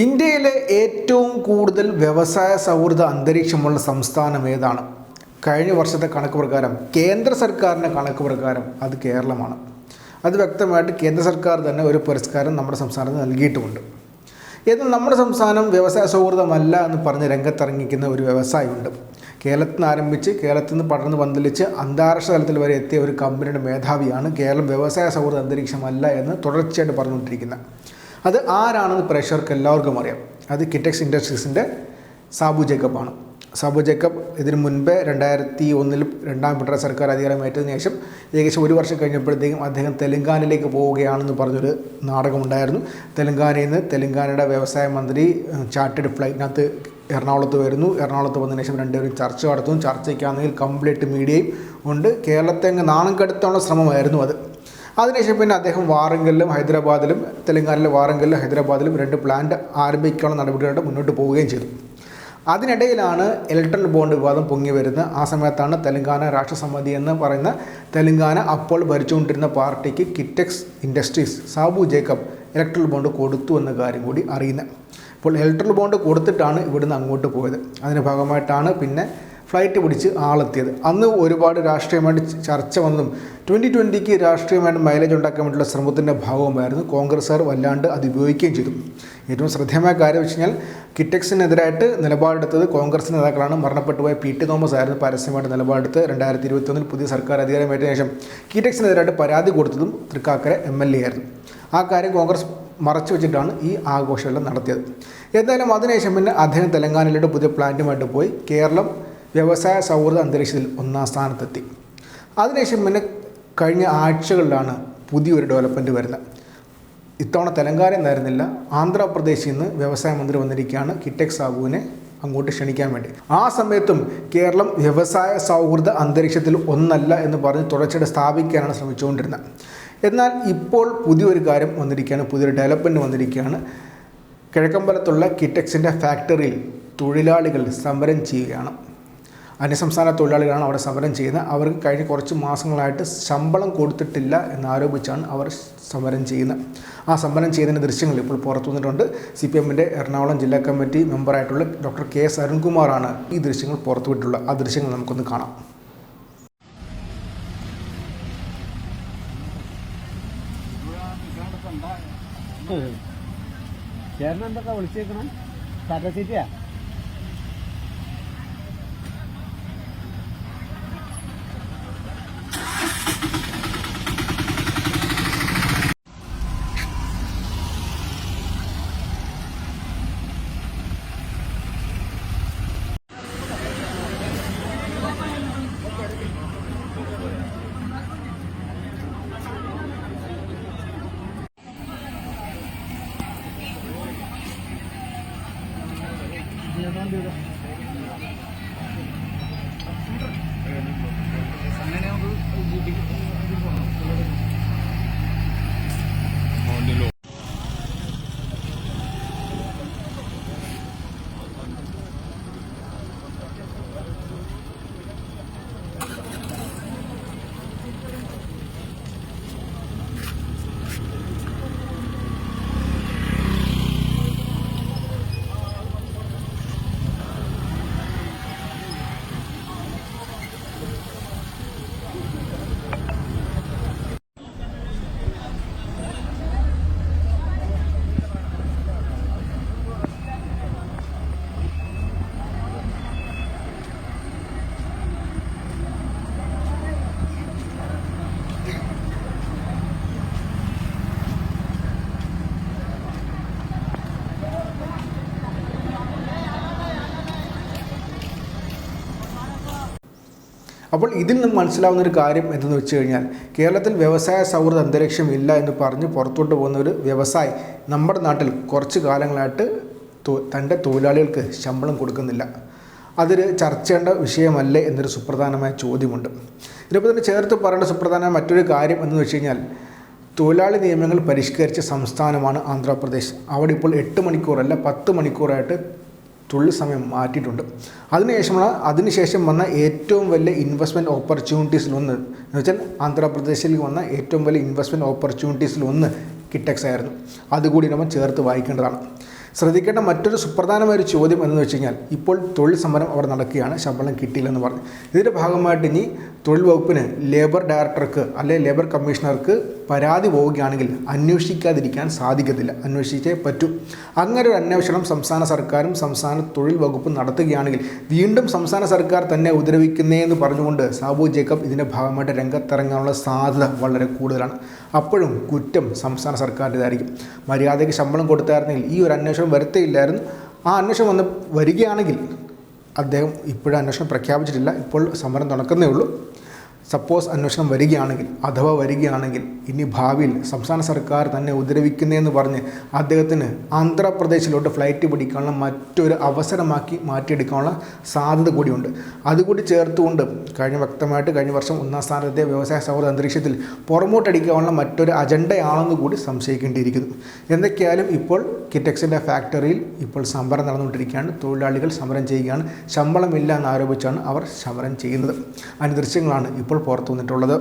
ഇന്ത്യയിലെ ഏറ്റവും കൂടുതൽ വ്യവസായ സൗഹൃദ അന്തരീക്ഷമുള്ള സംസ്ഥാനം ഏതാണ്? കഴിഞ്ഞ വർഷത്തെ കണക്ക് പ്രകാരം കേന്ദ്ര സർക്കാരിൻ്റെ കണക്ക് പ്രകാരം അത് കേരളമാണ്. അത് വ്യക്തമായിട്ട് കേന്ദ്ര സർക്കാർ തന്നെ ഒരു പുരസ്കാരം നമ്മുടെ സംസ്ഥാനത്ത് നൽകിയിട്ടുമുണ്ട്. എന്നാൽ നമ്മുടെ സംസ്ഥാനം വ്യവസായ സൗഹൃദമല്ല എന്ന് പറഞ്ഞ് രംഗത്തിറങ്ങിക്കുന്ന ഒരു വ്യവസായമുണ്ട്. കേരളത്തിൽ നിന്ന് ആരംഭിച്ച് കേരളത്തിൽ നിന്ന് പടർന്ന് പന്തലിച്ച് അന്താരാഷ്ട്ര തലത്തിൽ വരെ എത്തിയ ഒരു കമ്പനിയുടെ മേധാവിയാണ് കേരളം വ്യവസായ സൗഹൃദ അന്തരീക്ഷമല്ല എന്ന് തുടർച്ചയായിട്ട് പറഞ്ഞുകൊണ്ടിരിക്കുന്നത്. അത് ആരാണെന്ന് പ്രേക്ഷകർക്ക് എല്ലാവർക്കും അറിയാം. അത് കിറ്റെക്സ് ഇൻഡസ്ട്രീസിൻ്റെ സാബു ജേക്കബാണ്. സാബു ജേക്കബ് ഇതിനു മുൻപേ 2001 രണ്ടാം പിണറായി സർക്കാർ അധികാരമേറ്റതിനു ശേഷം ഏകദേശം ഒരു വർഷം കഴിഞ്ഞപ്പോഴത്തേക്കും അദ്ദേഹം തെലങ്കാനയിലേക്ക് പോവുകയാണെന്ന് പറഞ്ഞൊരു നാടകമുണ്ടായിരുന്നു. തെലങ്കാനയുടെ വ്യവസായ മന്ത്രി ചാർട്ടേഡ് ഫ്ലൈറ്റിനകത്ത് എറണാകുളത്ത് വരുന്നു. എറണാകുളത്ത് വന്നതിന് ശേഷം രണ്ടുപേരും ചർച്ച നടത്തുന്നു. ചർച്ചയ്ക്കാണെങ്കിൽ കംപ്ലീറ്റ് മീഡിയയും ഉണ്ട്. കേരളത്തെ അങ്ങ് നാണം കെടുത്താനുള്ള ശ്രമമായിരുന്നു അത്. അതിനുശേഷം പിന്നെ അദ്ദേഹം വാറങ്കലിലും ഹൈദരാബാദിലും തെലങ്കാനയിലെ വാറങ്കലിലും ഹൈദരാബാദിലും 2 പ്ലാന്റ് ആരംഭിക്കാനുള്ള നടപടികളായിട്ട് മുന്നോട്ട് പോവുകയും ചെയ്തു. അതിനിടയിലാണ് ഇലക്ട്രൽ ബോണ്ട് വിവാദം പൊങ്ങി വരുന്നത്. ആ സമയത്താണ് തെലങ്കാന രാഷ്ട്ര സമിതി എന്ന് പറയുന്ന തെലങ്കാന അപ്പോൾ ഭരിച്ചുകൊണ്ടിരുന്ന പാർട്ടിക്ക് Kitex industries Sabu Jacob electoral bond കൊടുത്തു എന്ന കാര്യം കൂടി അറിയുന്നത്. അപ്പോൾ ഇലക്ട്രൽ ബോണ്ട് കൊടുത്തിട്ടാണ് ഇവിടുന്ന് അങ്ങോട്ട് പോയത്. അതിൻ്റെ ഭാഗമായിട്ടാണ് പിന്നെ ഫ്ലൈറ്റ് പിടിച്ച് ആളെത്തിയത്. അന്ന് ഒരുപാട് രാഷ്ട്രീയമായിട്ട് ചർച്ച വന്നും 2020 രാഷ്ട്രീയമായിട്ട് മൈലേജ് ഉണ്ടാക്കാൻ വേണ്ടിയുള്ള ശ്രമത്തിൻ്റെ ഭാഗവുമായിരുന്നു. കോൺഗ്രസ്സുകാർ വല്ലാണ്ട് അത് ഉപയോഗിക്കുകയും ചെയ്തു. ഏറ്റവും ശ്രദ്ധേയമായ കാര്യം വെച്ച് കഴിഞ്ഞാൽ കിറ്റെക്സിനെതിരായിട്ട് നിലപാടെടുത്തത് കോൺഗ്രസ് നേതാക്കളാണ്. മരണപ്പെട്ടുപോയ PT തോമസ് ആയിരുന്നു പരസ്യമായിട്ട് നിലപാടെടുത്ത് 2021 പുതിയ സർക്കാർ അധികാരമേറ്റ ശേഷം കിറ്റെക്സിനെതിരായിട്ട് പരാതി കൊടുത്തതും തൃക്കാക്കര MLA ആയിരുന്നു. ആ കാര്യം കോൺഗ്രസ് മറച്ചു വെച്ചിട്ടാണ് ഈ ആഘോഷമെല്ലാം നടത്തിയത്. എന്തായാലും അതിനുശേഷം പിന്നെ അദ്ദേഹം തെലങ്കാനയിലോട്ട് പുതിയ പ്ലാന്റുമായിട്ട് പോയി. കേരളം വ്യവസായ സൗഹൃദ അന്തരീക്ഷത്തിൽ 1ാം സ്ഥാനത്തെത്തി. അതിനുശേഷം പിന്നെ കഴിഞ്ഞ ആഴ്ചകളിലാണ് പുതിയൊരു ഡെവലപ്മെൻറ്റ് വരുന്നത്. ഇത്തവണ തെലങ്കാന എന്നായിരുന്നില്ല, ആന്ധ്രാപ്രദേശിൽ നിന്ന് വ്യവസായ മന്ത്രി വന്നിരിക്കുകയാണ് കിറ്റെക്സ് സാബുവിനെ അങ്ങോട്ട് ക്ഷണിക്കാൻ വേണ്ടി. ആ സമയത്തും കേരളം വ്യവസായ സൗഹൃദ അന്തരീക്ഷത്തിൽ ഒന്നല്ല എന്ന് പറഞ്ഞ് തുടർച്ചയായിട്ട് സ്ഥാപിക്കാനാണ് ശ്രമിച്ചുകൊണ്ടിരുന്നത്. എന്നാൽ ഇപ്പോൾ പുതിയൊരു കാര്യം വന്നിരിക്കുകയാണ്, പുതിയൊരു ഡെവലപ്മെൻറ്റ് വന്നിരിക്കുകയാണ്. കിഴക്കമ്പലത്തുള്ള കിറ്റെക്സിൻ്റെ ഫാക്ടറിയിൽ തൊഴിലാളികൾ സമരം ചെയ്യുകയാണ്. അന്യസംസ്ഥാന തൊഴിലാളികളാണ് അവിടെ സമരം ചെയ്യുന്നത്. അവർക്ക് കഴിഞ്ഞ കുറച്ച് മാസങ്ങളായിട്ട് ശമ്പളം കൊടുത്തിട്ടില്ല എന്നാരോപിച്ചാണ് അവർ സമരം ചെയ്യുന്നത്. ആ സമരം ചെയ്യുന്നതിൻ്റെ ദൃശ്യങ്ങൾ ഇപ്പോൾ പുറത്തു വന്നിട്ടുണ്ട്. CPMൻ്റെ എറണാകുളം ജില്ലാ കമ്മിറ്റി മെമ്പറായിട്ടുള്ള ഡോക്ടർ KS അരുൺകുമാറാണ് ഈ ദൃശ്യങ്ങൾ പുറത്തുവിട്ടുള്ളത്. ആ ദൃശ്യങ്ങൾ നമുക്കൊന്ന് കാണാം. ചേട്ടൻ എന്തൊക്കെ വിളിച്ചേക്കണം? ടാറ്റ സിറ്റിയാ? അപ്പോൾ ഇതിൽ നിന്ന് മനസ്സിലാവുന്നൊരു കാര്യം എന്തെന്ന് വെച്ച് കഴിഞ്ഞാൽ കേരളത്തിൽ വ്യവസായ സൗഹൃദ അന്തരീക്ഷം ഇല്ല എന്ന് പറഞ്ഞ് പുറത്തോട്ട് പോകുന്ന ഒരു വ്യവസായി നമ്മുടെ നാട്ടിൽ കുറച്ച് കാലങ്ങളായിട്ട് തൻ്റെ തൊഴിലാളികൾക്ക് ശമ്പളം കൊടുക്കുന്നില്ല. അതൊരു ചർച്ച ചെയ്യേണ്ട വിഷയമല്ലേ എന്നൊരു സുപ്രധാനമായ ചോദ്യമുണ്ട്. ഇതിപ്പോൾ തന്നെ ചേർത്ത് പറയേണ്ട സുപ്രധാനമായ മറ്റൊരു കാര്യം എന്ന് വെച്ച് കഴിഞ്ഞാൽ തൊഴിലാളി നിയമങ്ങൾ പരിഷ്കരിച്ച സംസ്ഥാനമാണ് ആന്ധ്രാപ്രദേശ്. അവിടെ ഇപ്പോൾ 8 മണിക്കൂറല്ല 10 മണിക്കൂറായിട്ട് തൊഴിൽ സമയം മാറ്റിയിട്ടുണ്ട്. അതിനുശേഷം വന്ന ഏറ്റവും വലിയ ഇൻവെസ്റ്റ്മെൻറ്റ് ഓപ്പർച്യൂണിറ്റീസിലൊന്ന് എന്ന് വെച്ചാൽ ആന്ധ്രാപ്രദേശിലേക്ക് വന്ന ഏറ്റവും വലിയ ഇൻവെസ്റ്റ്മെൻറ്റ് ഓപ്പർച്യൂണിറ്റീസിലൊന്ന് കിറ്റെക്സ് ആയിരുന്നു. അതുകൂടി നമ്മൾ ചേർത്ത് വായിക്കേണ്ടതാണ്. ശ്രദ്ധിക്കേണ്ട മറ്റൊരു സുപ്രധാനമായ ഒരു ചോദ്യം എന്ന് വെച്ച് കഴിഞ്ഞാൽ ഇപ്പോൾ തൊഴിൽ സമരം അവർ നടക്കുകയാണ്, ശമ്പളം കിട്ടിയില്ലെന്ന് പറഞ്ഞു. ഇതിൻ്റെ ഭാഗമായിട്ട് ഇനി തൊഴിൽ വകുപ്പിന് ലേബർ ഡയറക്ടർക്ക് അല്ലെങ്കിൽ ലേബർ കമ്മീഷണർക്ക് പരാതി പോവുകയാണെങ്കിൽ അന്വേഷിക്കാതിരിക്കാൻ സാധിക്കത്തില്ല, അന്വേഷിച്ചേ പറ്റൂ. അങ്ങനെ ഒരു അന്വേഷണം സംസ്ഥാന സർക്കാരും സംസ്ഥാന തൊഴിൽ വകുപ്പും നടത്തുകയാണെങ്കിൽ വീണ്ടും സംസ്ഥാന സർക്കാർ തന്നെ ഉപദ്രവിക്കുന്നതെന്ന് പറഞ്ഞുകൊണ്ട് സാബു ജേക്കബ് ഇതിൻ്റെ ഭാഗമായിട്ട് രംഗത്തിറങ്ങാനുള്ള സാധ്യത വളരെ കൂടുതലാണ്. അപ്പോഴും കുറ്റം സംസ്ഥാന സർക്കാരിൻ്റെതായിരിക്കും. മര്യാദയ്ക്ക് ശമ്പളം കൊടുത്തായിരുന്നെങ്കിൽ ഈ ഒരു അന്വേഷണം വരുത്തേയില്ലായിരുന്നു. ആ അന്വേഷണം വരികയാണെങ്കിൽ അദ്ദേഹം ഇപ്പോഴും അന്വേഷണം പ്രഖ്യാപിച്ചിട്ടില്ല, ഇപ്പോൾ സമരം നടക്കുന്നേ ഉള്ളൂ. സപ്പോസ് അന്വേഷണം വരികയാണെങ്കിൽ അഥവാ വരികയാണെങ്കിൽ ഇനി ഭാവിയിൽ സംസ്ഥാന സർക്കാർ തന്നെ ഉപദ്രവിക്കുന്നതെന്ന് പറഞ്ഞ് അദ്ദേഹത്തിന് ആന്ധ്രാപ്രദേശിലോട്ട് ഫ്ലൈറ്റ് പിടിക്കാനുള്ള മറ്റൊരു അവസരമാക്കി മാറ്റിയെടുക്കാനുള്ള സാധ്യത കൂടിയുണ്ട്. അതുകൂടി ചേർത്തുകൊണ്ട് കഴിഞ്ഞ വർഷം 1-ാം സ്ഥാനത്തെ വ്യവസായ സൗഹൃദ അന്തരീക്ഷത്തിൽ പുറമോട്ടടിക്കാനുള്ള മറ്റൊരു അജണ്ടയാണെന്ന് കൂടി സംശയിക്കേണ്ടിയിരിക്കുന്നു. എന്തൊക്കെയായാലും ഇപ്പോൾ കിറ്റക്സിൻ്റെ ഫാക്ടറിയിൽ ഇപ്പോൾ സമരം നടന്നുകൊണ്ടിരിക്കുകയാണ്. തൊഴിലാളികൾ സമരം ചെയ്യുകയാണ്. ശമ്പളമില്ല എന്നാരോപിച്ചാണ് അവർ സമരം ചെയ്യുന്നത്. അതിൻ്റെ ദൃശ്യങ്ങളാണ് ഇപ്പോൾ പുറത്തു വന്നിട്ടുള്ളത്.